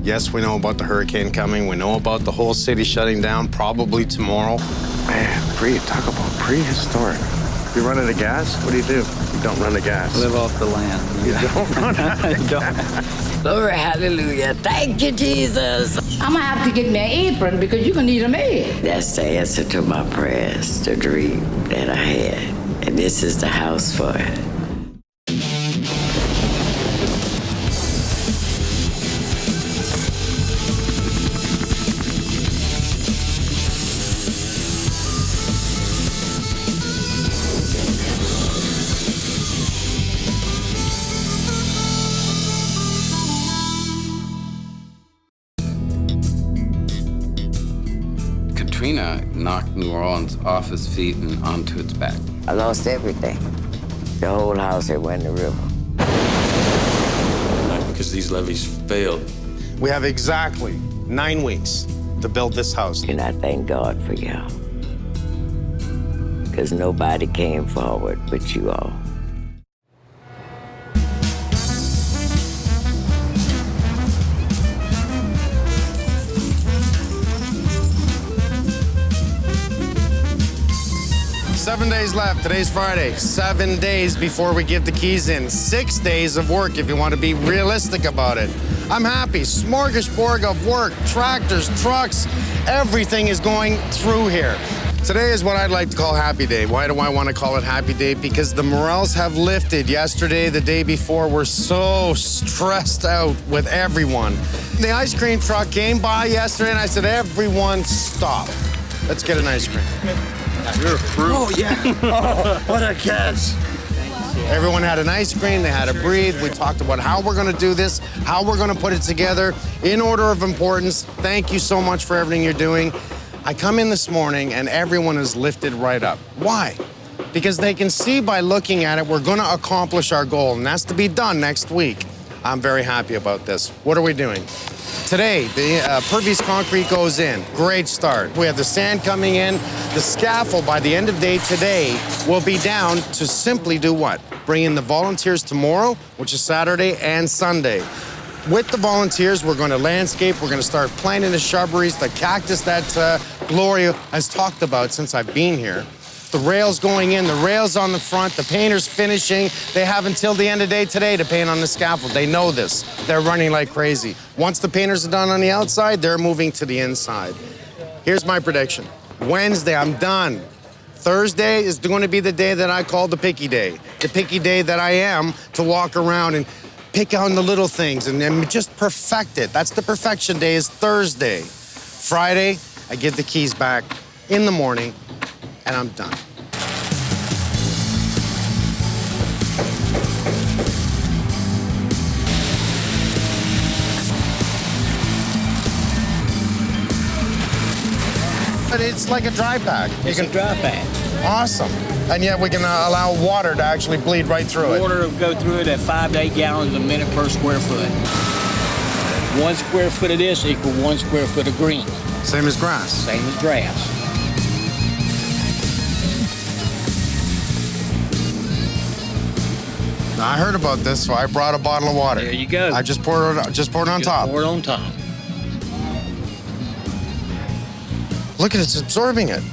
Yes, we know about the hurricane coming. We know about the whole city shutting down, probably tomorrow. Man, talk about prehistoric. You run out of gas? What do? You don't run out of gas. Live off the land. You don't run out of gas. Glory, hallelujah. Thank you, Jesus. I'm gonna have to get me an apron because you're gonna need a maid. That's the answer to my prayers, the dream that I had. And this is the house for it. Katrina knocked New Orleans off its feet and onto its back. I lost everything. The whole house had went in the river. Because these levees failed. We have exactly 9 weeks to build this house. And I thank God for y'all. Because nobody came forward but you all. Seven days left. Today's Friday. 7 days before we give the keys in. 6 days of work if you want to be realistic about it. I'm happy. Smorgasbord of work, tractors, trucks, everything is going through here. Today is what I'd like to call Happy Day. Why do I want to call it Happy Day? Because the morales have lifted. Yesterday, the day before, we're so stressed out with everyone. The ice cream truck came by yesterday and I said, everyone stop. Let's get an ice cream. You're a fruit. Oh, yeah. Oh, what a catch. Everyone had an ice cream, they had a breathe. We talked about how we're gonna do this, how we're gonna put it together in order of importance. Thank you so much for everything you're doing. I come in this morning and everyone is lifted right up. Why? Because they can see by looking at it, we're gonna accomplish our goal, and that's to be done next week. I'm very happy about this. What are we doing? Today, the pervious concrete goes in. Great start. We have the sand coming in. The scaffold, by the end of day today, will be down to simply do what? Bring in the volunteers tomorrow, which is Saturday and Sunday. With the volunteers, we're going to landscape. We're going to start planting the shrubberies, the cactus that Gloria has talked about since I've been here. The rails going in, the rails on the front, the painters finishing. They have until the end of the day today to paint on the scaffold. They know this. They're running like crazy. Once the painters are done on the outside, they're moving to the inside. Here's my prediction. Wednesday, I'm done. Thursday is going to be the day that I call the picky day. The picky day that I am to walk around and pick out the little things and just perfect it. That's the perfection day is Thursday. Friday, I give the keys back in the morning, and I'm done. But it's like a dry pack. It's a dry pack. Awesome. And yet we can allow water to actually bleed right through it. Water will go through it at 5 to 8 gallons a minute per square foot. 1 square foot of this equals 1 square foot of green. Same as grass. Same as grass. Now, I heard about this, so I brought a bottle of water. There you go. I just poured it on top. Pour it on top. Look at it, it's absorbing it.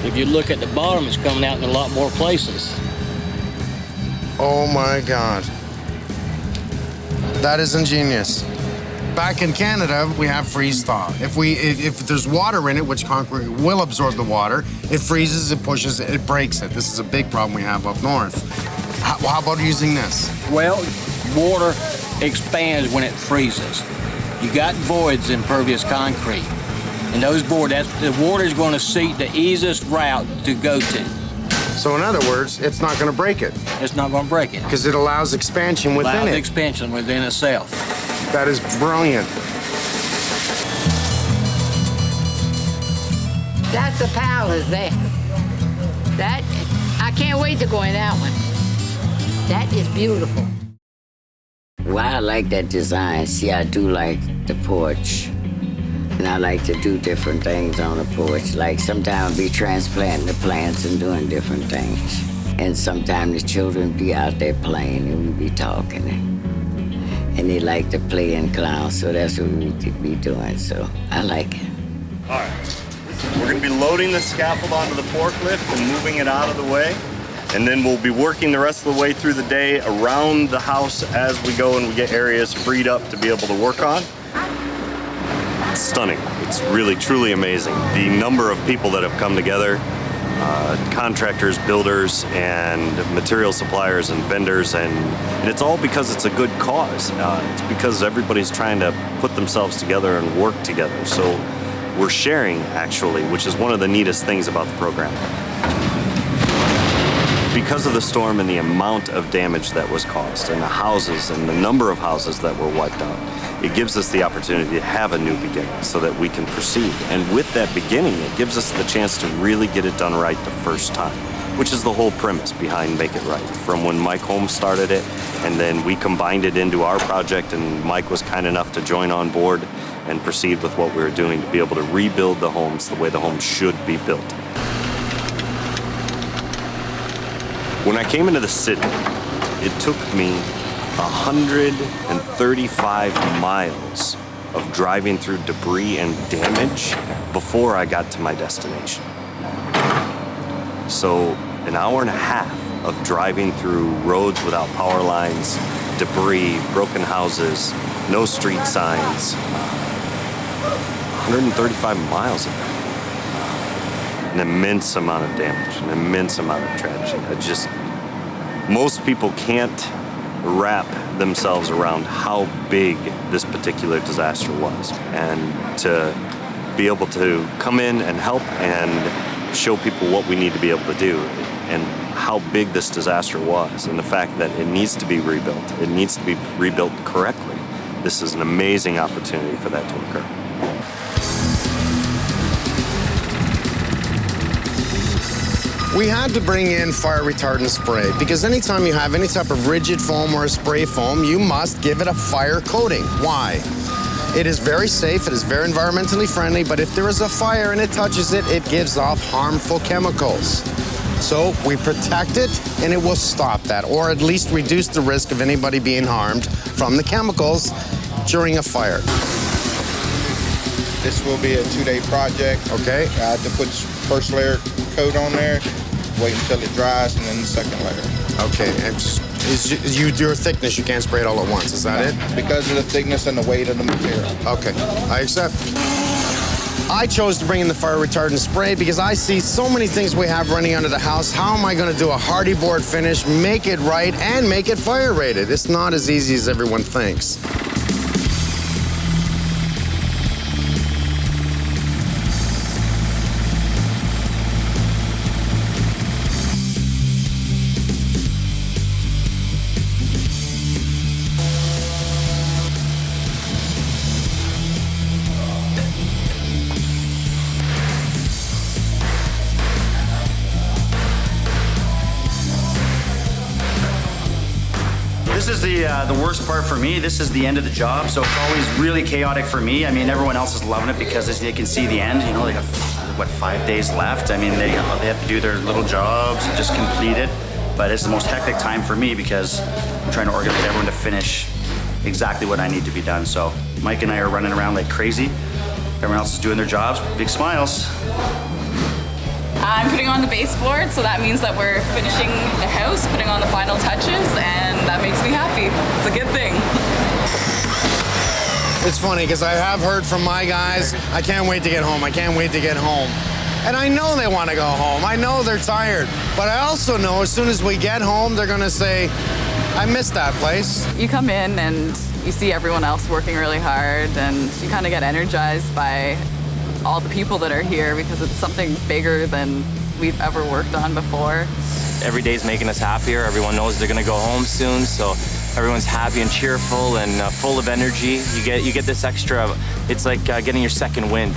If you look at the bottom, it's coming out in a lot more places. Oh my God. That is ingenious. Back in Canada, we have freeze thaw. If there's water in it, which concrete will absorb the water, it freezes, it pushes it, it breaks it. This is a big problem we have up north. How about using this? Well, water expands when it freezes. You got voids in pervious concrete. And those voids, the water is going to seek the easiest route to go to. So in other words, it's not going to break it. It's not going to break it. Because it allows expansion within allows it. expansion within itself. That is brilliant. That's the palace there. I can't wait to go in that one. That is beautiful. Why I like that design, see, I do like the porch. And I like to do different things on the porch. Like sometimes be transplanting the plants and doing different things. And sometimes the children be out there playing and we be talking. and he liked to play in clowns, so that's what we would be doing. So I like it. All right. We're going to be loading the scaffold onto the forklift and moving it out of the way. And then we'll be working the rest of the way through the day around the house as we go and we get areas freed up to be able to work on. It's stunning. It's really, truly amazing. The number of people that have come together, contractors, builders, and material suppliers and vendors, and it's all because it's a good cause. It's because everybody's trying to put themselves together and work together. So we're sharing, actually, which is one of the neatest things about the program. Because of the storm and the amount of damage that was caused, and the houses and the number of houses that were wiped out, it gives us the opportunity to have a new beginning so that we can proceed. And with that beginning, it gives us the chance to really get it done right the first time, which is the whole premise behind Make It Right. From when Mike Holmes started it, and then we combined it into our project, and Mike was kind enough to join on board and proceed with what we were doing to be able to rebuild the homes the way the homes should be built. When I came into the city, it took me 135 miles of driving through debris and damage before I got to my destination. So an hour and a half of driving through roads without power lines, debris, broken houses, no street signs, 135 miles of that. An immense amount of damage, an immense amount of tragedy. Most people can't wrap themselves around how big this particular disaster was. And to be able to come in and help and show people what we need to be able to do and how big this disaster was, and the fact that it needs to be rebuilt. It needs to be rebuilt correctly. This is an amazing opportunity for that to occur. We had to bring in fire retardant spray because anytime you have any type of rigid foam or a spray foam, you must give it a fire coating. Why? It is very safe, it is very environmentally friendly, but if there is a fire and it touches it, it gives off harmful chemicals. So we protect it and it will stop that, or at least reduce the risk of anybody being harmed from the chemicals during a fire. This will be a 2-day project. Okay. I have to put first layer coat on there, wait until it dries, and then the second layer. Okay, and is your thickness, you can't spray it all at once, is that it? Because of the thickness and the weight of the material. Okay, I accept. I chose to bring in the fire retardant spray because I see so many things we have running under the house. How am I going to do a hardy board finish, make it right, and make it fire rated? It's not as easy as everyone thinks. This is the worst part for me. This is the end of the job, so it's always really chaotic for me. I mean, everyone else is loving it because they can see the end. You know, they got, what, 5 days left? I mean, they have to do their little jobs and just complete it. But it's the most hectic time for me because I'm trying to organize everyone to finish exactly what I need to be done. So Mike and I are running around like crazy. Everyone else is doing their jobs. Big smiles. I'm putting on the baseboard, so that means that we're finishing the house, putting on the final touches, and that makes me happy. It's a good thing. It's funny because I have heard from my guys, I can't wait to get home, I can't wait to get home. And I know they want to go home, I know they're tired, but I also know as soon as we get home, they're gonna say, I miss that place. You come in and you see everyone else working really hard, and you kind of get energized by all the people that are here because it's something bigger than we've ever worked on before. Every day's making us happier. Everyone knows they're gonna go home soon, so everyone's happy and cheerful and full of energy. You get this extra, it's like getting your second wind.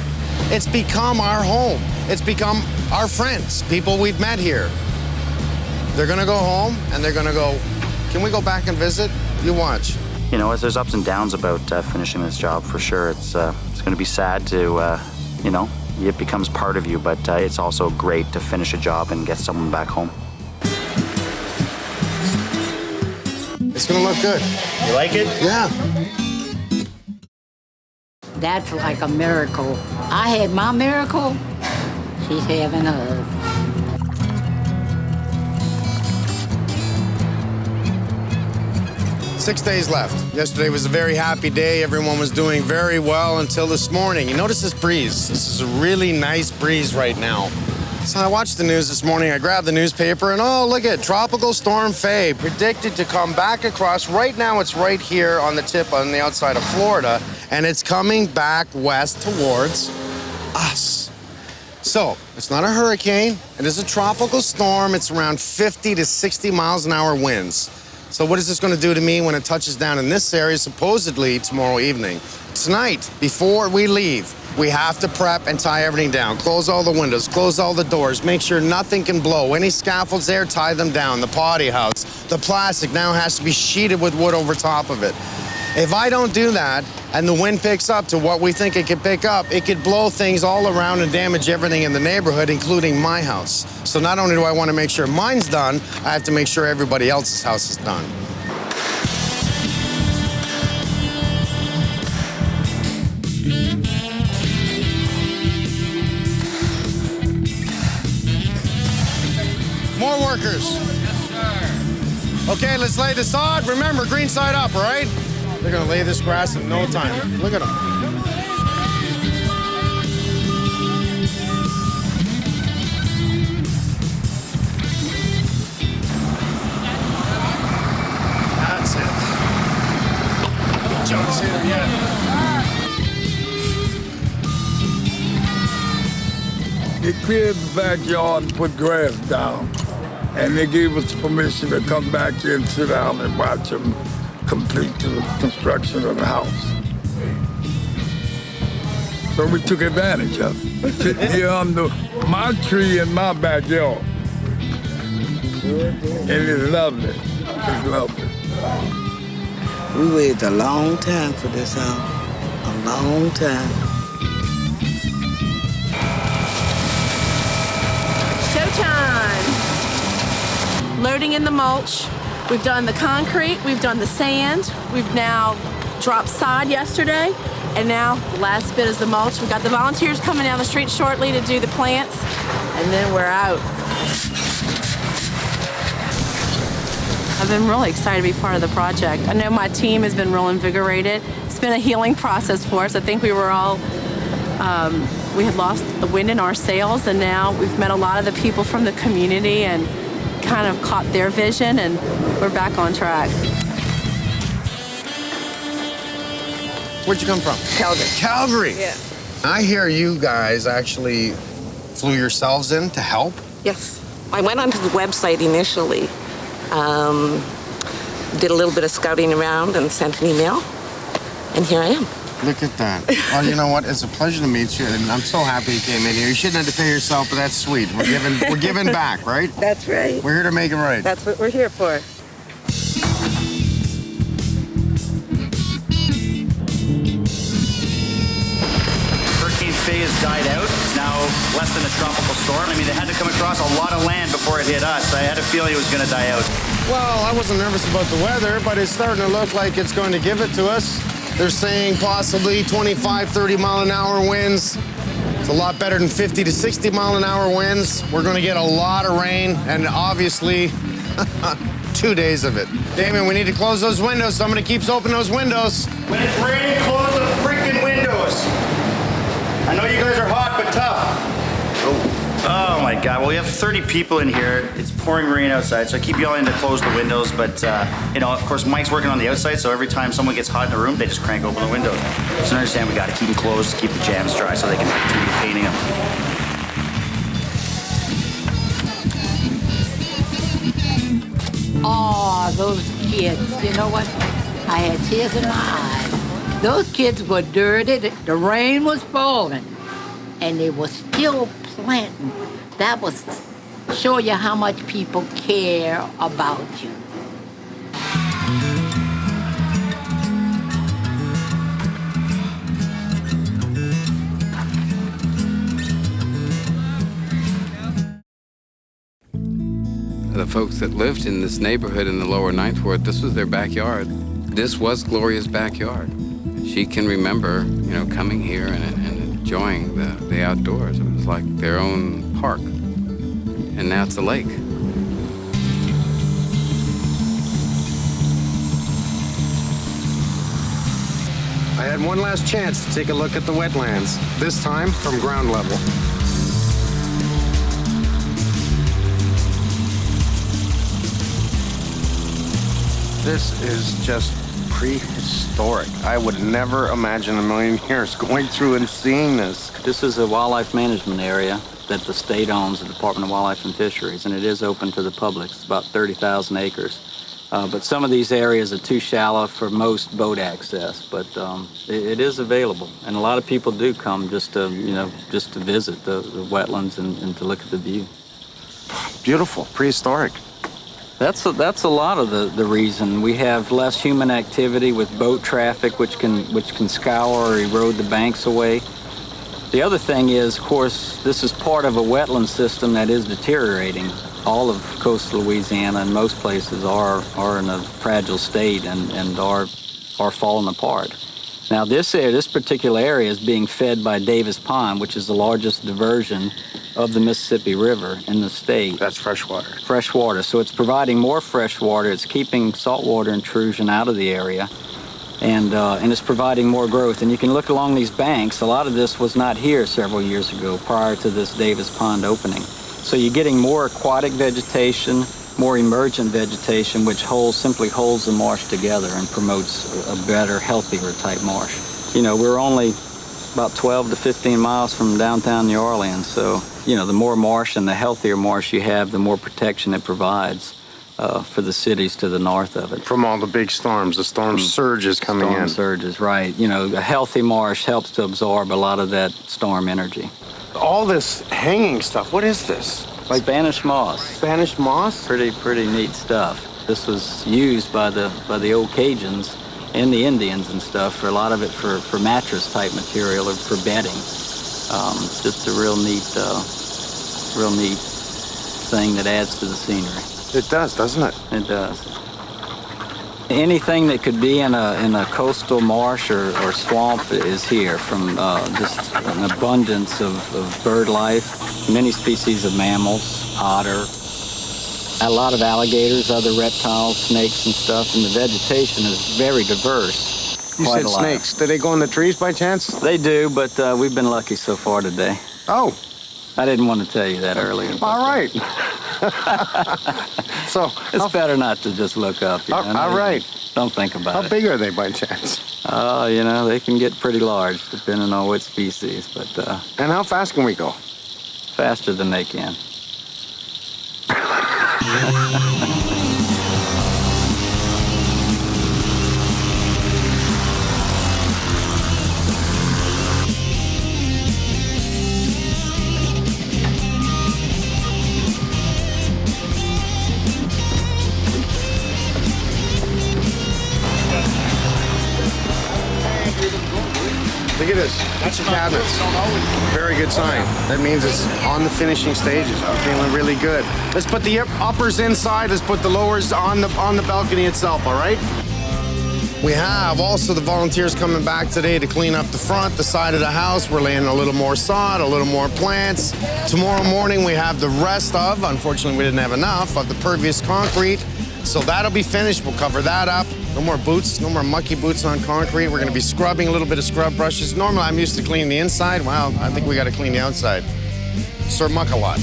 It's become our home. It's become our friends, people we've met here. They're gonna go home and they're gonna go, can we go back and visit? You watch. You know, there's ups and downs about finishing this job for sure. It's gonna be sad to, you know, it becomes part of you, but it's also great to finish a job and get someone back home. It's gonna look good. You like it? Yeah. That's like a miracle. I had my miracle. She's having hers. 6 days left. Yesterday was a very happy day. Everyone was doing very well until this morning. You notice this breeze. This is a really nice breeze right now. So I watched the news this morning. I grabbed the newspaper and oh, look at Tropical Storm Faye predicted to come back across. Right now it's right here on the tip on the outside of Florida, and it's coming back west towards us. So it's not a hurricane. It is a tropical storm. It's around 50 to 60 miles an hour winds. So what is this going to do to me when it touches down in this area, supposedly tomorrow evening? Tonight, before we leave, we have to prep and tie everything down. Close all the windows, close all the doors, make sure nothing can blow. Any scaffolds there, tie them down. The potty house, the plastic now has to be sheeted with wood over top of it. If I don't do that and the wind picks up to what we think it could pick up, it could blow things all around and damage everything in the neighborhood, including my house. So not only do I want to make sure mine's done, I have to make sure everybody else's house is done. More workers. Yes, sir. Okay, let's lay the sod. Remember, green side up, all right? They're gonna lay this grass in no time. Look at them. That's it. Jones here yet. They cleared the backyard and put grass down. And they gave us permission to come back in, sit down and watch them complete the construction of the house. So we took advantage of it. Sitting here under my tree in my backyard. And it's lovely. It's lovely. We waited a long time for this house. A long time. Showtime! Loading in the mulch. We've done the concrete, we've done the sand, we've now dropped sod yesterday, and now the last bit is the mulch. We've got the volunteers coming down the street shortly to do the plants, and then we're out. I've been really excited to be part of the project. I know my team has been real invigorated. It's been a healing process for us. I think we were all, we had lost the wind in our sails, and now we've met a lot of the people from the community and kind of caught their vision, and we're back on track. Where'd you come from? Calgary. Calgary? Yeah. I hear you guys actually flew yourselves in to help? Yes. I went onto the website initially, did a little bit of scouting around and sent an email, and here I am. Look at that. Well, you know what? It's a pleasure to meet you, and I'm so happy you came in here. You shouldn't have to pay yourself, but that's sweet. We're giving back, right? That's right. We're here to make it right. That's what we're here for. Hurricane Faye has died out. It's now less than a tropical storm. I mean, it had to come across a lot of land before it hit us. I had a feeling it was going to die out. Well, I wasn't nervous about the weather, but it's starting to look like it's going to give it to us. They're saying possibly 25, 30 mile an hour winds. It's a lot better than 50 to 60 mile an hour winds. We're going to get a lot of rain, and obviously 2 days of it. Damon, we need to close those windows. Somebody keeps opening those windows. When it's raining, close the freaking windows. I know you guys are hot, but tough. Oh my God, well, we have 30 people in here. It's pouring rain outside, so I keep yelling to close the windows, but you know, of course, Mike's working on the outside, so every time someone gets hot in the room, they just crank open the windows. So I understand we gotta keep them closed to keep the jams dry so they can continue painting them. Oh, those kids, you know what? I had tears in my eyes. Those kids were dirty, the rain was falling, and they were still planting. That was show you how much people care about you. The folks that lived in this neighborhood in the lower Ninth Ward, this was their backyard. This was Gloria's backyard. She can remember, coming here and enjoying the outdoors. It was like their own park. And now it's a lake. I had one last chance to take a look at the wetlands, this time from ground level. This is just prehistoric. I would never imagine a million years going through and seeing this. This is a wildlife management area that the state owns, the Department of Wildlife and Fisheries, and it is open to the public. It's about 30,000 acres. But some of these areas are too shallow for most boat access, but it is available. And a lot of people do come just to visit the wetlands and to look at the view. Beautiful, prehistoric. That's a lot of the reason. We have less human activity with boat traffic, which can scour or erode the banks away. The other thing is, of course, this is part of a wetland system that is deteriorating. All of coastal Louisiana and most places are in a fragile state and are falling apart. Now this particular area is being fed by Davis Pond, which is the largest diversion of the Mississippi River in the state. That's fresh water. Fresh water. So it's providing more fresh water. It's keeping saltwater intrusion out of the area, and it's providing more growth. And you can look along these banks. A lot of this was not here several years ago prior to this Davis Pond opening. So you're getting more aquatic vegetation, more emergent vegetation, which simply holds the marsh together and promotes a better, healthier type marsh. We're only about 12 to 15 miles from downtown New Orleans, so the more marsh and the healthier marsh you have, the more protection it provides for the cities to the north of it. From all the big storms, the storm surges coming in. Storm surges, right. A healthy marsh helps to absorb a lot of that storm energy. All this hanging stuff, what is this? Like Spanish moss. Spanish moss? Pretty neat stuff. This was used by the old Cajuns and the Indians and stuff, for a lot of it for mattress type material or for bedding. Just a real neat thing that adds to the scenery. It does, doesn't it? It does. Anything that could be in a coastal marsh or swamp is here, from just an abundance of bird life, many species of mammals, otter, a lot of alligators, other reptiles, snakes and stuff, and the vegetation is very diverse. You said snakes. Do they go in the trees by chance? They do, but we've been lucky so far today. Oh. I didn't want to tell you that earlier. All right. So it's better not to just look up. All right. Don't think about it. How big are they by chance? They can get pretty large depending on what species. But and how fast can we go? Faster than they can. Look at this. That's cabinets. Very good sign. That means it's on the finishing stages. I'm feeling really good. Let's put the uppers inside. Let's put the lowers on the balcony itself, all right? We have also the volunteers coming back today to clean up the front, the side of the house. We're laying a little more sod, a little more plants. Tomorrow morning we have the rest of, unfortunately we didn't have enough, of the pervious concrete. So that'll be finished. We'll cover that up. No more boots, no more mucky boots on concrete. We're gonna be scrubbing, a little bit of scrub brushes. Normally I'm used to cleaning the inside. Well, I think we gotta clean the outside. Sir muck a lot.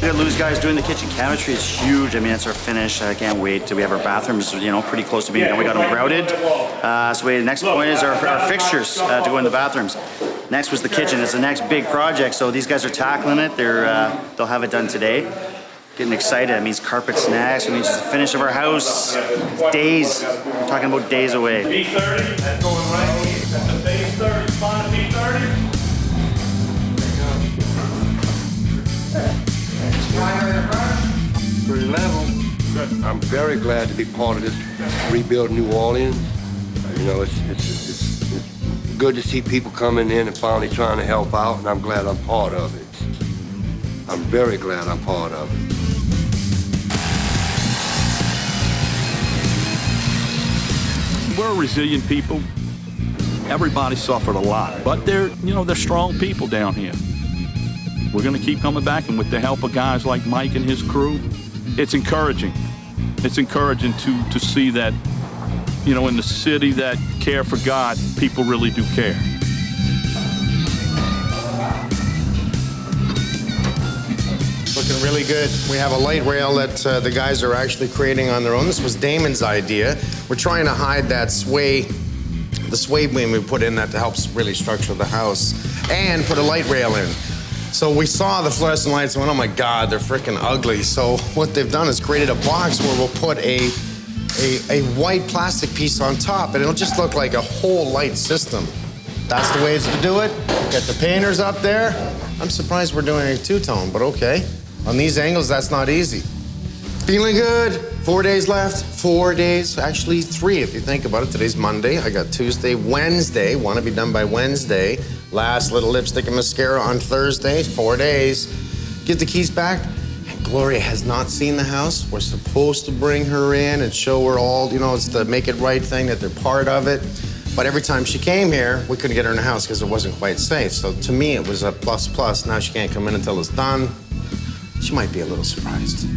We got Lou's guys doing the kitchen cabinetry. It's huge. I mean, it's our finish. I can't wait. We have our bathrooms, pretty close to being done. We got them grouted. So the next point is our fixtures to go in the bathrooms. Next was the kitchen. It's the next big project. So these guys are tackling it. They'll have it done today. Getting excited. It means carpet snacks. It means just the finish of our house. Days. We're talking about days away. B30. That's going right. That's the base 30. Spawn to B30. Pretty level. Good. I'm very glad to be part of this rebuild New Orleans. It's good to see people coming in and finally trying to help out, and I'm glad I'm part of it. I'm very glad I'm part of it. We're resilient people. Everybody suffered a lot, but they're strong people down here. We're gonna keep coming back, and with the help of guys like Mike and his crew, it's encouraging. It's encouraging to see that, in the city that care for God, people really do care. Looking really good. We have a light rail that the guys are actually creating on their own. This was Damon's idea. We're trying to hide that the sway beam we put in that helps really structure the house, and put a light rail in. So we saw the fluorescent lights and went, oh my God, they're freaking ugly. So what they've done is created a box where we'll put a white plastic piece on top, and it'll just look like a whole light system. That's the ways to do it. Get the painters up there. I'm surprised we're doing a two-tone, but okay. On these angles, that's not easy. Feeling good. 4 days left. 4 days, actually 3 if you think about it. Today's Monday. I got Tuesday, Wednesday. Want to be done by Wednesday. Last little lipstick and mascara on Thursday. 4 days. Get the keys back. And Gloria has not seen the house. We're supposed to bring her in and show her all, it's the make it right thing, that they're part of it. But every time she came here, we couldn't get her in the house because it wasn't quite safe. So to me, it was a plus. Now she can't come in until it's done. She might be a little surprised.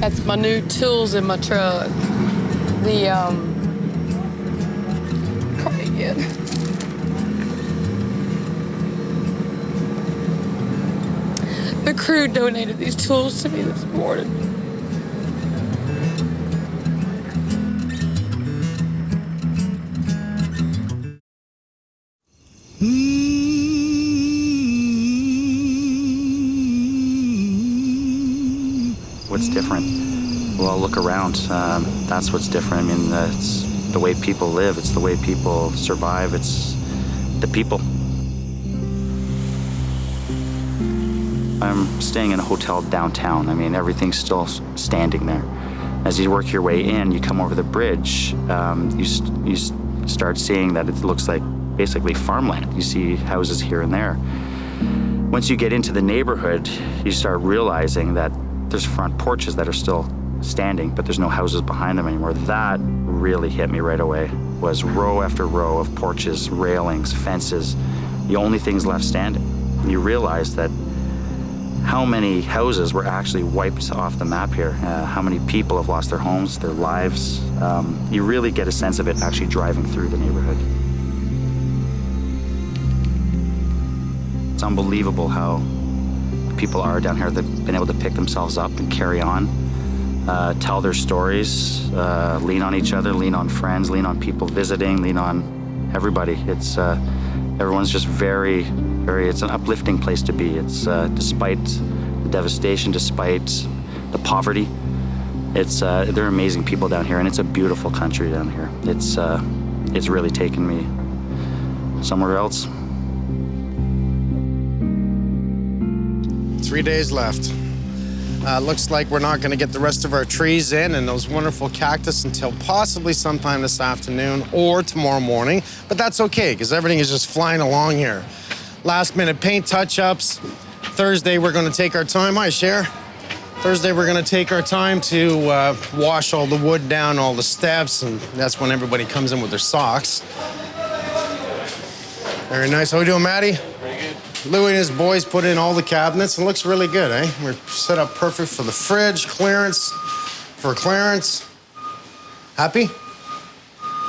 That's my new tools in my truck. The cardigan. The crew donated these tools to me this morning. What's different? Well, look around. That's what's different. I mean, it's the way people live. It's the way people survive. It's the people. I'm staying in a hotel downtown. I mean, everything's still standing there. As you work your way in, you come over the bridge, you start seeing that it looks like basically farmland. You see houses here and there. Once you get into the neighborhood, you start realizing that there's front porches that are still standing, but there's no houses behind them anymore. That really hit me right away, was row after row of porches, railings, fences, the only things left standing. And you realize that how many houses were actually wiped off the map here, how many people have lost their homes, their lives. You really get a sense of it actually driving through the neighborhood. It's unbelievable how people are down here. They've been able to pick themselves up and carry on, tell their stories, lean on each other, lean on friends, lean on people visiting, lean on everybody. It's everyone's just very, it's an uplifting place to be. It's despite the devastation, despite the poverty, they're amazing people down here, and it's a beautiful country down here. It's really taken me somewhere else. 3 days left. Looks like we're not gonna get the rest of our trees in and those wonderful cactus until possibly sometime this afternoon or tomorrow morning, but that's okay, because everything is just flying along here. Last minute paint touch-ups. Thursday, we're gonna take our time. Hi, Cher. Thursday, we're gonna take our time to wash all the wood down, all the steps, and that's when everybody comes in with their socks. Very nice. How we doing, Maddie? Louie and his boys put in all the cabinets. It looks really good, eh? We're set up perfect for the fridge, clearance. Happy?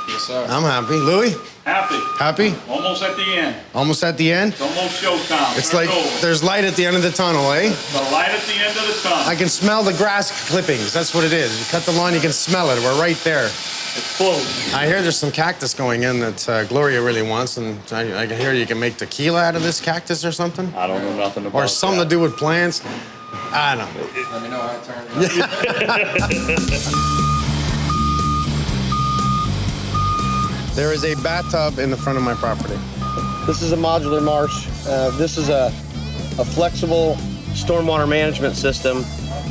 Yes, sir. I'm happy. Louie? Happy. Happy? Almost at the end. Almost at the end? It's almost showtime. It's like there's light at the end of the tunnel, eh? The light at the end of the tunnel. I can smell the grass clippings. That's what it is. You cut the lawn, you can smell it. We're right there. It's close. I hear there's some cactus going in that Gloria really wants, and I can hear you can make tequila out of this cactus or something. I don't know nothing about Or something to do with plants. I don't know. Let me know how it turns out. There is a bathtub in the front of my property. This is a modular marsh. This is a flexible stormwater management system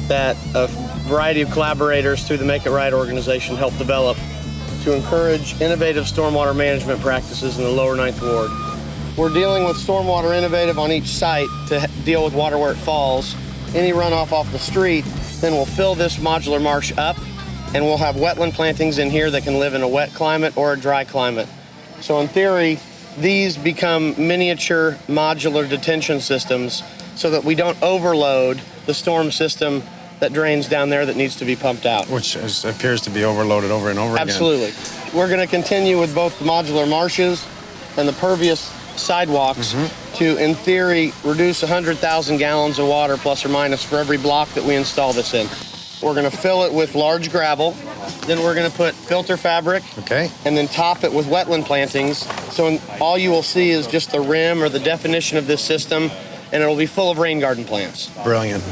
that a variety of collaborators through the Make It Right organization helped develop to encourage innovative stormwater management practices in the lower 9th Ward. We're dealing with stormwater innovative on each site to deal with water where it falls. Any runoff off the street, then we'll fill this modular marsh up, and we'll have wetland plantings in here that can live in a wet climate or a dry climate. So in theory, these become miniature modular detention systems so that we don't overload the storm system that drains down there that needs to be pumped out. Which appears to be overloaded over and over again. Absolutely. We're going to continue with both the modular marshes and the pervious sidewalks to, in theory, reduce 100,000 gallons of water plus or minus for every block that we install this in. We're going to fill it with large gravel. Then we're going to put filter fabric. Okay. And then top it with wetland plantings. So all you will see is just the rim or the definition of this system, and it'll be full of rain garden plants. Brilliant.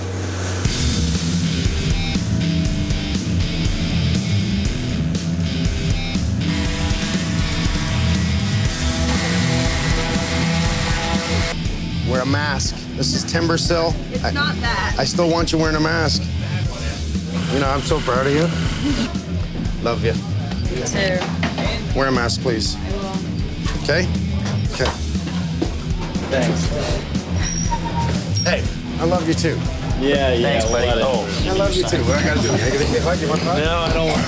Wear a mask. This is timber sill. It's not that. I still want you wearing a mask. You know, I'm so proud of you. Love you. Me too. Wear a mask, please. I will. Okay? Okay. Thanks. Hey, I love you too. Yeah. Thanks, buddy. Oh, I love you too. What I gotta do? I gotta give you a hug? You want a hug? No, I don't want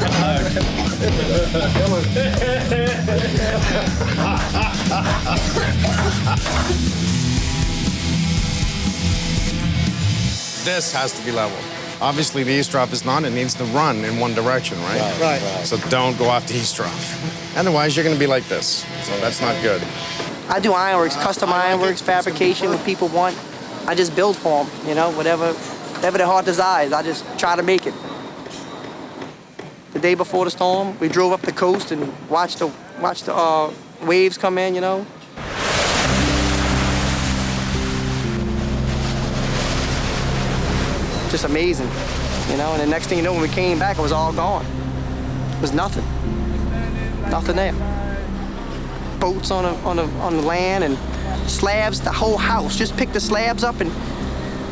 a This has to be level. Obviously, the eavesdrop is not. It needs to run in one direction, right? Right. So don't go off the eavesdrop. Otherwise, you're gonna be like this. So that's not good. I do ironworks, custom ironworks, fabrication, what people want. I just build for them, you know, whatever their heart desires. I just try to make it. The day before the storm, we drove up the coast and watched the waves come in, you know. Just amazing, you know. And the next thing you know, when we came back, it was all gone. It was nothing there. Boats on the land and slabs, the whole house. Just pick the slabs up and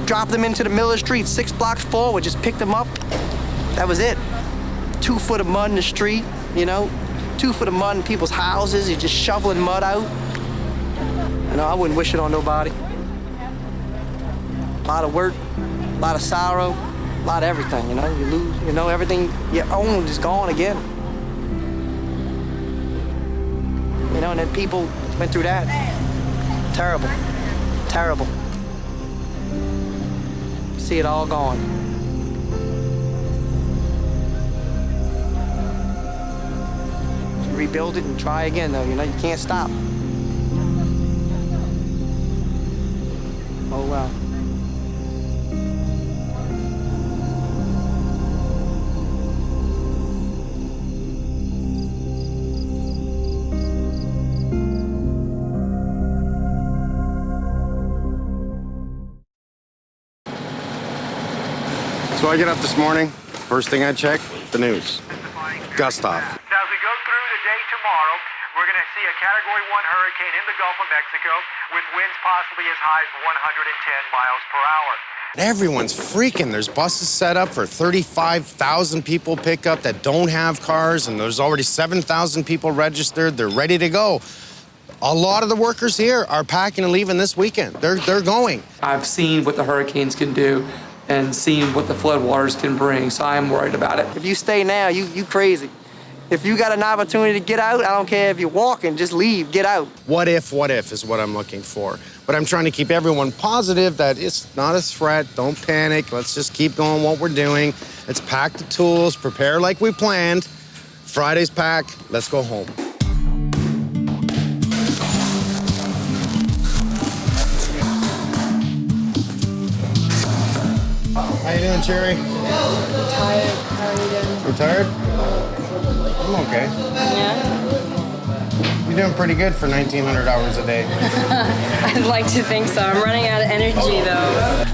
drop them into the middle of the street, 6 blocks forward. Just pick them up. That was it. 2 foot of mud in the street, you know. 2 foot of mud in people's houses. You're just shoveling mud out. You know, I wouldn't wish it on nobody. A lot of work, a lot of sorrow, a lot of everything, you know. You lose, you know, everything you own is gone again. You know, and then people went through that. Terrible, terrible. See it all gone. Rebuild it and try again, though. You know, you can't stop. Oh, wow. So I get up this morning, first thing I check, the news. Gustav. As we go through the day tomorrow, we're going to see a Category 1 hurricane in the Gulf of Mexico with winds possibly as high as 110 miles per hour. Everyone's freaking. There's buses set up for 35,000 people pickup that don't have cars, and there's already 7,000 people registered. They're ready to go. A lot of the workers here are packing and leaving this weekend. They're going. I've seen what the hurricanes can do and seen what the floodwaters can bring, so I'm worried about it. If you stay now, you crazy. If you got an opportunity to get out, I don't care if you're walking, just leave, get out. What if is what I'm looking for. But I'm trying to keep everyone positive that it's not a threat, don't panic, let's just keep going what we're doing. Let's pack the tools, prepare like we planned. Friday's pack, let's go home. How you doing, Cherry? I'm tired. How are you doing? You tired? I'm okay. Yeah? You're doing pretty good for 1,900 hours a day. I'd like to think so. I'm running out of energy, though.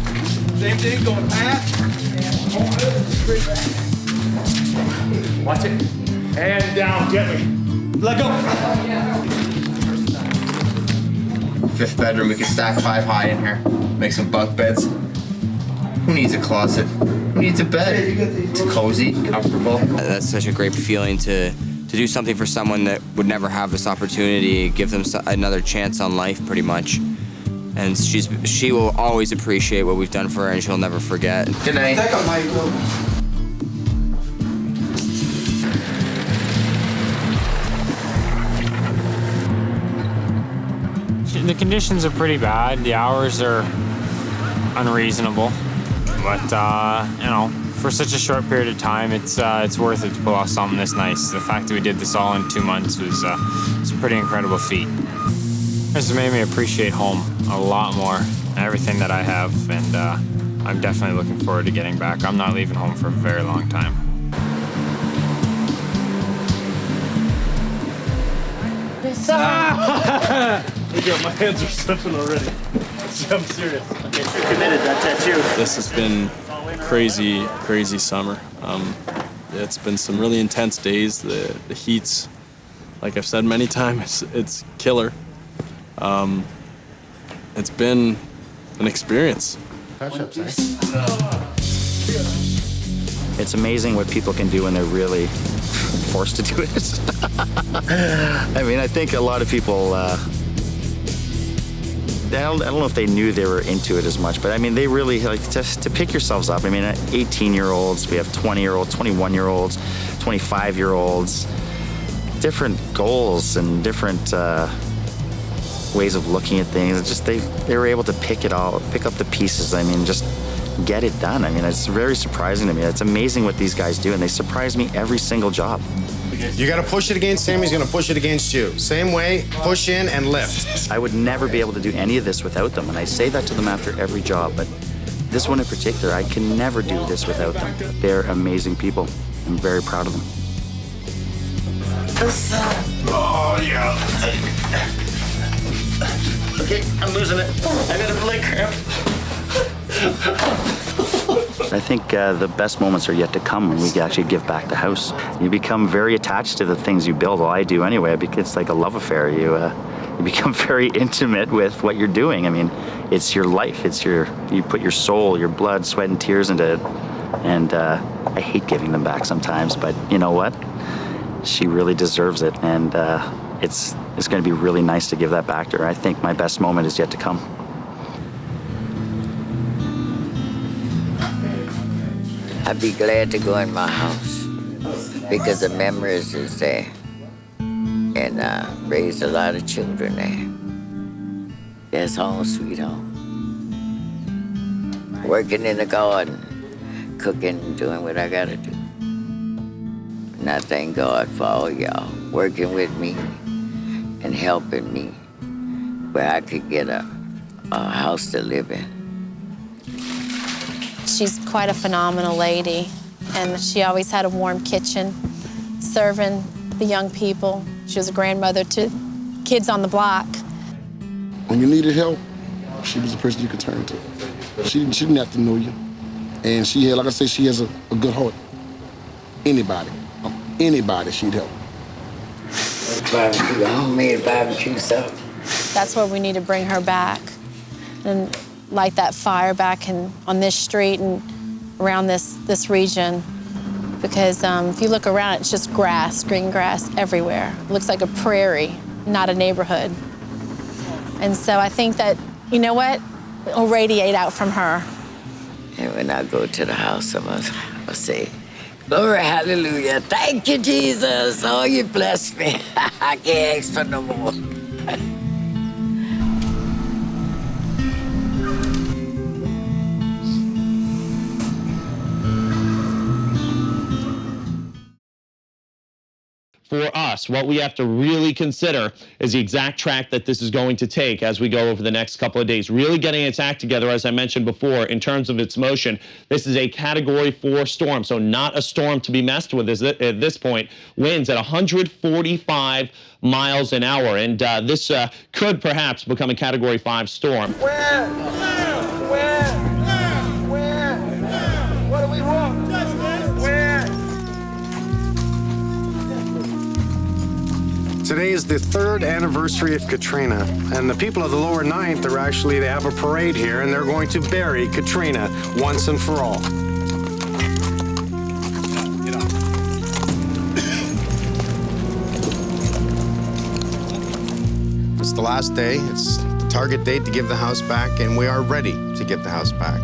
Same thing, going past. Watch it. Hand down, get me. Let go. 5th bedroom, we can stack 5 high in here. Make some bunk beds. Who needs a closet? Who needs a bed? It's cozy, comfortable. That's such a great feeling to to do something for someone that would never have this opportunity, give them another chance on life, pretty much. And she will always appreciate what we've done for her, and she'll never forget. Good night. The conditions are pretty bad. The hours are unreasonable, but you know, for such a short period of time, it's worth it to pull off something this nice. The fact that we did this all in 2 months was a pretty incredible feat. This has made me appreciate home a lot more, everything that I have, and I'm definitely looking forward to getting back. I'm not leaving home for a very long time. My hands are slipping already. I'm serious. Okay, you're committed, that tattoo. This has been crazy, crazy summer. It's been some really intense days. The heat's, like I've said many times, it's killer. It's been an experience. It's amazing what people can do when they're really forced to do it. I mean, I think a lot of people, I don't know if they knew they were into it as much, but I mean, they really like to pick yourselves up. I mean, 18-year-olds, we have 20-year-olds, 21-year-olds, 25-year-olds, different goals and different ways of looking at things. It's just they were able to pick up the pieces. I mean, just get it done. I mean, it's very surprising to me. It's amazing what these guys do, and they surprise me every single job. You got to push it against him, he's going to push it against you. Same way, push in and lift. I would never be able to do any of this without them, and I say that to them after every job, but this one in particular, I can never do this without them. They're amazing people. I'm very proud of them. Oh, yeah. Okay, I'm losing it. I got a leg cramp. I think the best moments are yet to come when we actually give back the house. You become very attached to the things you build. Well, I do anyway, because it's like a love affair. You become very intimate with what you're doing. I mean, it's your life. You put your soul, your blood, sweat, and tears into it. And I hate giving them back sometimes, but you know what? She really deserves it, and it's going to be really nice to give that back to her. I think my best moment is yet to come. I'd be glad to go in my house because the memories is there, and raised a lot of children there. That's home, sweet home. Working in the garden, cooking, doing what I gotta do. And I thank God for all y'all working with me and helping me where I could get a house to live in. She's quite a phenomenal lady, and she always had a warm kitchen, serving the young people. She was a grandmother to kids on the block. When you needed help, she was the person you could turn to. She didn't have to know you. And she had, like I said, she has a good heart. Anybody she'd help. Barbecue, homemade barbecue sauce. That's where we need to bring her back and light that fire back on this street and around this region. Because if you look around, it's just grass, green grass everywhere. It looks like a prairie, not a neighborhood. And so I think that, you know what, it'll radiate out from her. And when I go to the house, I'll say, glory, hallelujah. Thank you, Jesus. Oh, you blessed me. I can't ask for no more. For us, what we have to really consider is the exact track that this is going to take as we go over the next couple of days. Really getting its act together, as I mentioned before, in terms of its motion. This is a Category 4 storm, so not a storm to be messed with at this point. Winds at 145 miles an hour, and this could perhaps become a Category 5 storm. Where? What do we want? Where? Today is the 3rd anniversary of Katrina, and the people of the lower 9th they have a parade here, and they're going to bury Katrina once and for all. the last day. It's the target date to give the house back, and we are ready to give the house back.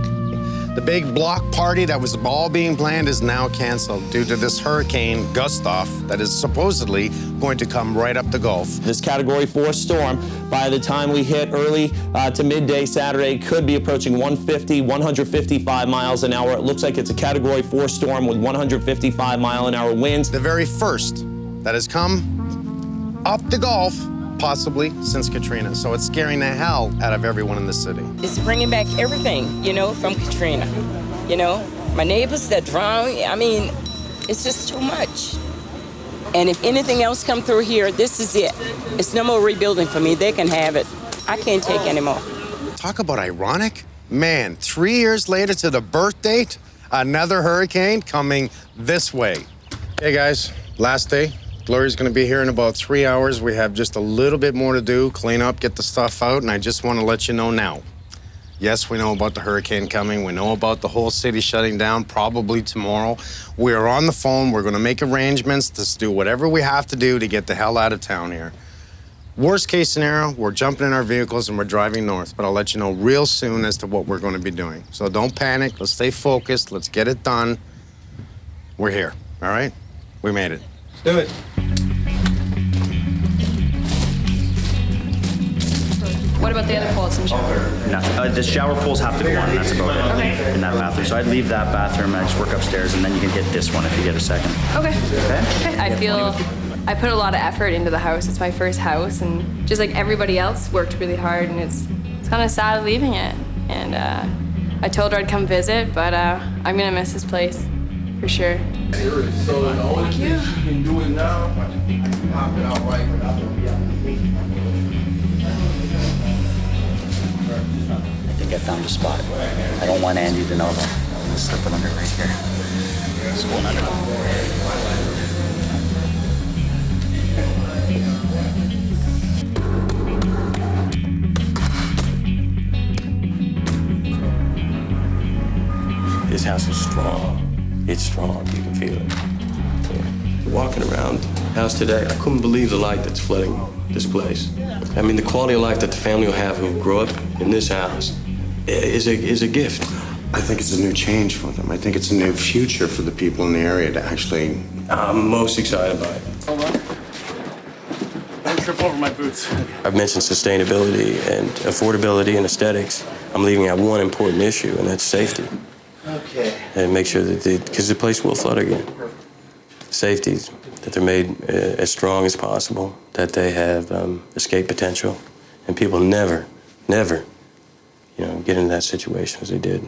The big block party that was all being planned is now canceled due to this Hurricane Gustav that is supposedly going to come right up the Gulf. This Category 4 storm, by the time we hit early to midday Saturday, could be approaching 155 miles an hour. It looks like it's a Category 4 storm with 155-mile-an-hour winds. The very first that has come up the Gulf, possibly since Katrina. So it's scaring the hell out of everyone in the city. It's bringing back everything, you know, from Katrina. You know, my neighbors that drowned, I mean, it's just too much. And if anything else come through here, this is it. It's no more rebuilding for me. They can have it. I can't take anymore. Talk about ironic. Man, 3 years later to the birth date, another hurricane coming this way. Hey guys, last day. Gloria's gonna be here in about 3 hours. We have just a little bit more to do, clean up, get the stuff out, and I just wanna let you know now. Yes, we know about the hurricane coming. We know about the whole city shutting down probably tomorrow. We are on the phone. We're gonna make arrangements to do whatever we have to do to get the hell out of town here. Worst case scenario, we're jumping in our vehicles and we're driving north, but I'll let you know real soon as to what we're gonna be doing. So don't panic, let's stay focused, let's get it done. We're here, all right? We made it. Let's do it. What about the other pools and shower? No, the shower pools have to go on, and that's about it. Okay. In that bathroom. So I'd leave that bathroom and I just work upstairs, and then you can hit this one if you get a second. Okay. Okay? I feel I put a lot of effort into the house. It's my first house, and just like everybody else, worked really hard, and it's kind of sad leaving it. And I told her I'd come visit, but I'm gonna miss this place for sure. Thank you. You can do it now. Pop it out right. I think I found a spot. I don't want Andy to know that. I'm gonna slip it under right here. It's going under. This house is strong. It's strong. You can feel it. Walking around the house today, I couldn't believe the light that's flooding this place. I mean, the quality of life that the family will have who grew up in this house is a gift. I think it's a new change for them. I think it's a new future for the people in the area to actually... I'm most excited by it. Hold on. Don't trip over my boots. I've mentioned sustainability and affordability and aesthetics. I'm leaving out one important issue, and that's safety. Okay. And make sure that because the place will flood again. Safety, that they're made as strong as possible, that they have escape potential, and people never, get in that situation as they did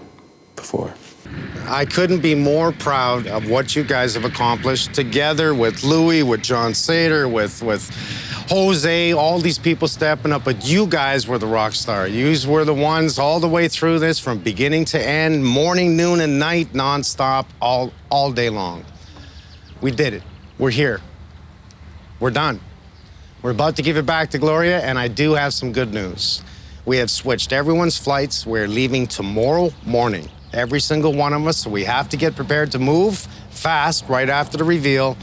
before. I couldn't be more proud of what you guys have accomplished together with Louis, with John Sater, with Jose, all these people stepping up, but you guys were the rock star. You were the ones all the way through this from beginning to end, morning, noon, and night, nonstop, all day long. We did it. We're here. We're done. We're about to give it back to Gloria, and I do have some good news. We have switched everyone's flights. We're leaving tomorrow morning, every single one of us, so we have to get prepared to move fast right after the reveal.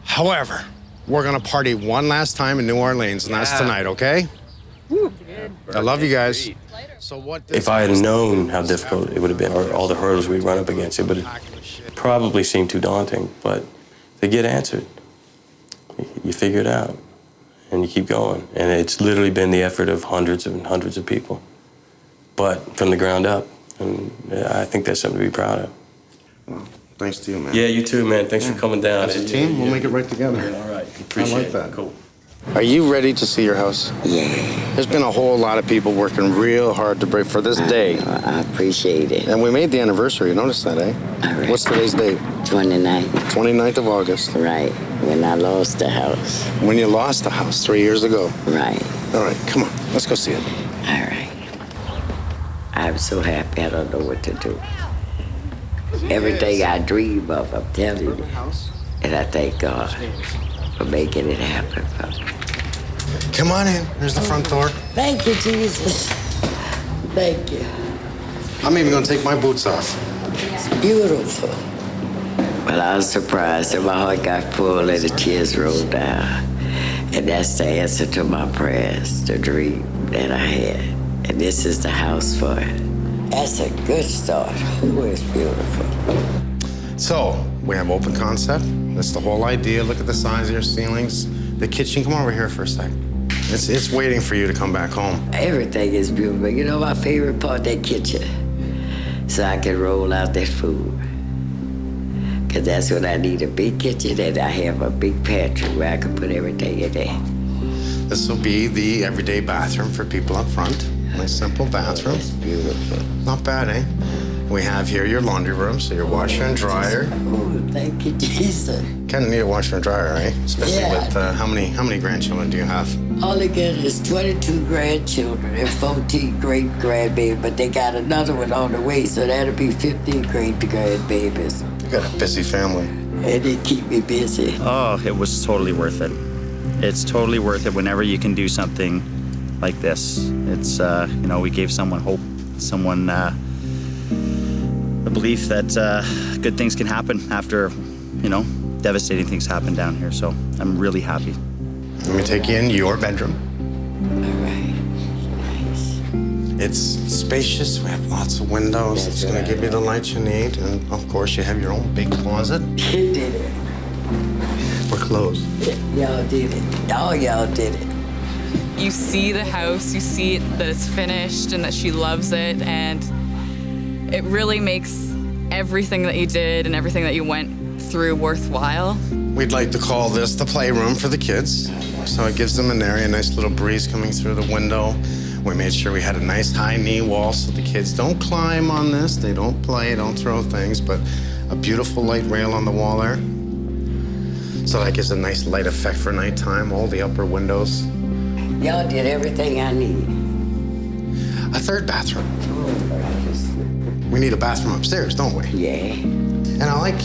However, we're gonna party one last time in New Orleans, and that's tonight, okay? Woo. I love you guys. So what? If I had known how difficult it would have been, or all the hurdles we'd run up against, it would have probably seemed too daunting, but they get answered. You figure it out, and you keep going. And it's literally been the effort of hundreds and hundreds of people, but from the ground up. And I think that's something to be proud of. Well, thanks to you, man. Yeah, you too, man. Thanks for coming down. As a team, we'll make it right together. Yeah, all right. I like that. Cool. Are you ready to see your house? Yeah. There's been a whole lot of people working real hard to break for this day. I appreciate it. And we made the anniversary. You noticed that, eh? All right. What's today's date? 29th. 29th of August. Right. When I lost the house. When you lost the house 3 years ago. Right. All right, come on. Let's go see it. All right. I'm so happy. I don't know what to do. Everything I dream of, I'm telling you. And I thank God for making it happen for me. Come on in. There's the front door. Thank you, Jesus. Thank you. I'm even gonna take my boots off. It's beautiful. Well, I was surprised and my heart got full and the tears rolled down. And that's the answer to my prayers, the dream that I had. And this is the house for it. That's a good start. Oh, it's beautiful. So, we have open concept. That's the whole idea. Look at the size of your ceilings. The kitchen, come over here for a sec. It's waiting for you to come back home. Everything is beautiful. You know my favorite part, that kitchen. So I can roll out that food. Because that's when I need a big kitchen and I have a big pantry where I can put everything in there. This will be the everyday bathroom for people up front. Nice simple bathroom. It's beautiful. Not bad, eh? We have here your laundry room, so your washer and dryer. Oh, thank you, Jesus. Kind of need a washer and dryer, right? Especially Yeah. with how many grandchildren do you have? All they get is 22 grandchildren and 14 great-grandbabies, but they got another one on the way, so that'll be 15 great-grandbabies. You got a busy family. And they keep me busy. Oh, it was totally worth it. It's totally worth it whenever you can do something like this. It's, you know, we gave someone hope, someone the belief that good things can happen after, you know, devastating things happen down here. So I'm really happy. Let me take you in your bedroom. All right. Nice. It's spacious. We have lots of windows. It's going to give you the light you need. And, of course, you have your own big closet. You did it. We're closed. Y'all did it. All y'all did it. You see the house, you see that it's finished and that she loves it, and it really makes everything that you did and everything that you went through worthwhile. We'd like to call this the playroom for the kids. So it gives them an area, a nice little breeze coming through the window. We made sure we had a nice high knee wall so the kids don't climb on this, they don't play, don't throw things, but a beautiful light rail on the wall there. So that gives a nice light effect for nighttime, all the upper windows. Y'all did everything I need. A third bathroom. We need a bathroom upstairs, don't we? Yeah. And I like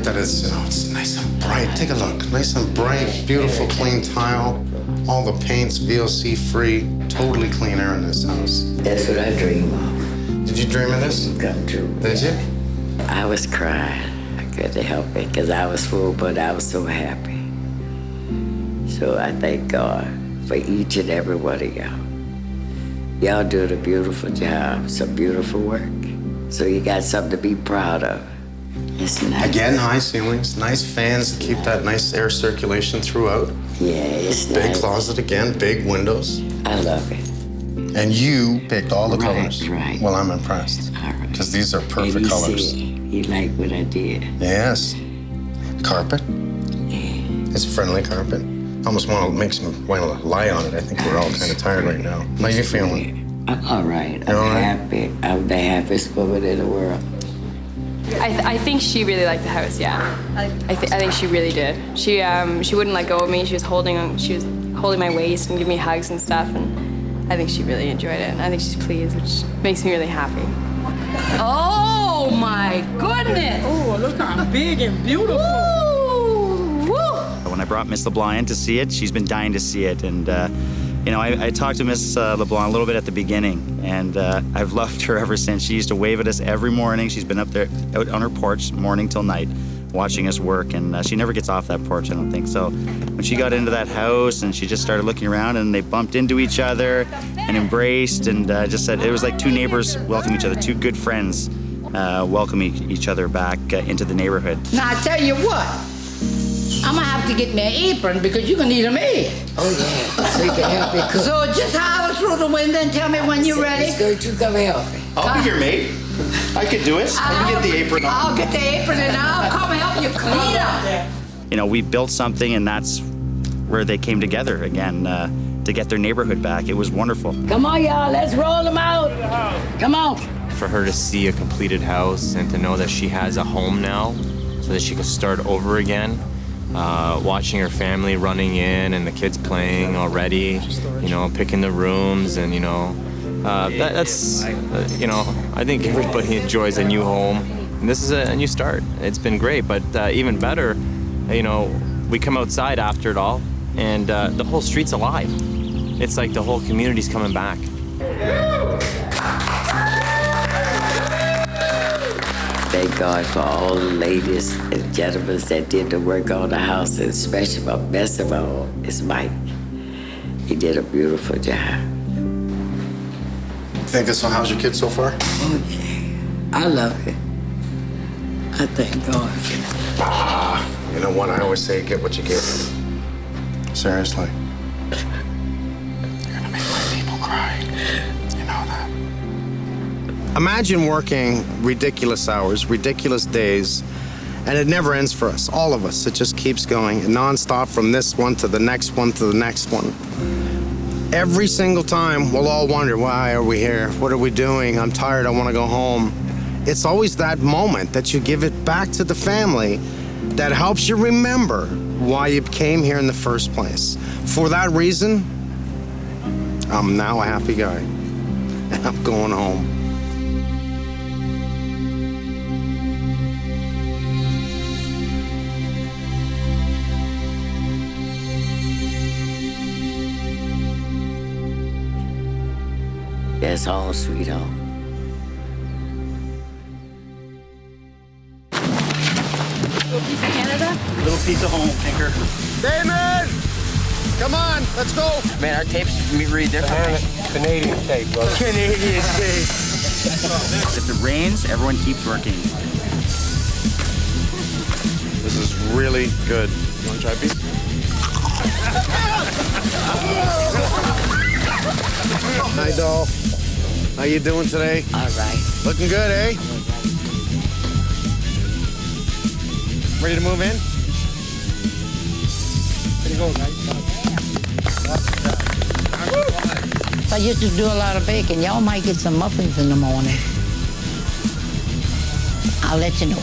that it's, you know, it's nice and bright. Take a look, nice and bright, beautiful clean tile. All the paint's VOC free, totally clean air in this house. That's what I dream of. Did you dream of this? Come true. Did you? I was crying. I couldn't help it because I was full, but I was so happy. So I thank God for each and every one of y'all. Y'all doing a beautiful job, some beautiful work. So you got something to be proud of. It's nice. Again, high ceilings, nice fans to keep that nice air circulation throughout. Yeah, it's big nice. closet again, big windows. I love it. And you picked all the Right, colors. right. Well, I'm impressed. All right. Because these are perfect And he colors. said he liked what I did. Yes. Carpet. Yeah. It's a friendly carpet. Almost makes me want to lie on it. I think we're all kind of tired right now. How you feeling? I'm all right. You're all I'm right? happy. I'm the happiest woman in the world. I think she really liked the house. Yeah, I think she really did. She wouldn't let go of me. She was holding my waist and giving me hugs and stuff. And I think she really enjoyed it. And I think she's pleased, which makes me really happy. Oh my goodness! Oh, look how big and beautiful. When I brought Miss LeBlanc in to see it, she's been dying to see it. And, you know, I talked to Miss LeBlanc a little bit at the beginning, and I've loved her ever since. She used to wave at us every morning. She's been up there out on her porch morning till night watching us work, and she never gets off that porch, I don't think. So when she got into that house and she just started looking around, and they bumped into each other and embraced, and just said it was like two neighbors welcoming each other, two good friends welcoming each other back into the neighborhood. Now I tell you what, I'm gonna have to get me an apron because you're gonna need a maid. Oh yeah, so you can help me cook. So just holler through the window and tell me when you're ready. It's good, you come help me. I'll be your maid. I could do it. I can get the apron on. I'll get the apron and I'll come help you clean up. You know, we built something, and that's where they came together again to get their neighborhood back. It was wonderful. Come on, y'all, let's roll them out. Come on. For her to see a completed house and to know that she has a home now so that she can start over again, watching her family running in and the kids playing already, you know, picking the rooms, and, you know, that's, you know, I think everybody enjoys a new home. And this is a new start. It's been great, but even better, you know, we come outside after it all, and the whole street's alive. It's like the whole community's coming back. thank God for all the ladies and gentlemen that did the work on the house, and especially my best of all is Mike. He did a beautiful job. Think so? How's your kid so far? Oh, yeah. I love it. I thank God. You know what? I always say, get what you get. Seriously. You're gonna make my people cry. You know that. Imagine working ridiculous hours, ridiculous days, and it never ends for us, all of us. It just keeps going nonstop from this one to the next one to the next one. Every single time, we'll all wonder, why are we here? What are we doing? I'm tired, I want to go home. It's always that moment that you give it back to the family that helps you remember why you came here in the first place. For that reason, I'm now a happy guy, and I'm going home. That's home, sweet home. Little piece of Canada? Little piece of home, Tinker. Damon! Come on, let's go. Man, our tapes read different. Canadian tape, bro. Canadian tape. If it rains, everyone keeps working. This is really good. You want to try a piece? Hi, doll. How you doing today? All right. Looking good, eh? Ready to move in? There you go, guys. I used to do a lot of baking. Y'all might get some muffins in the morning. I'll let you know.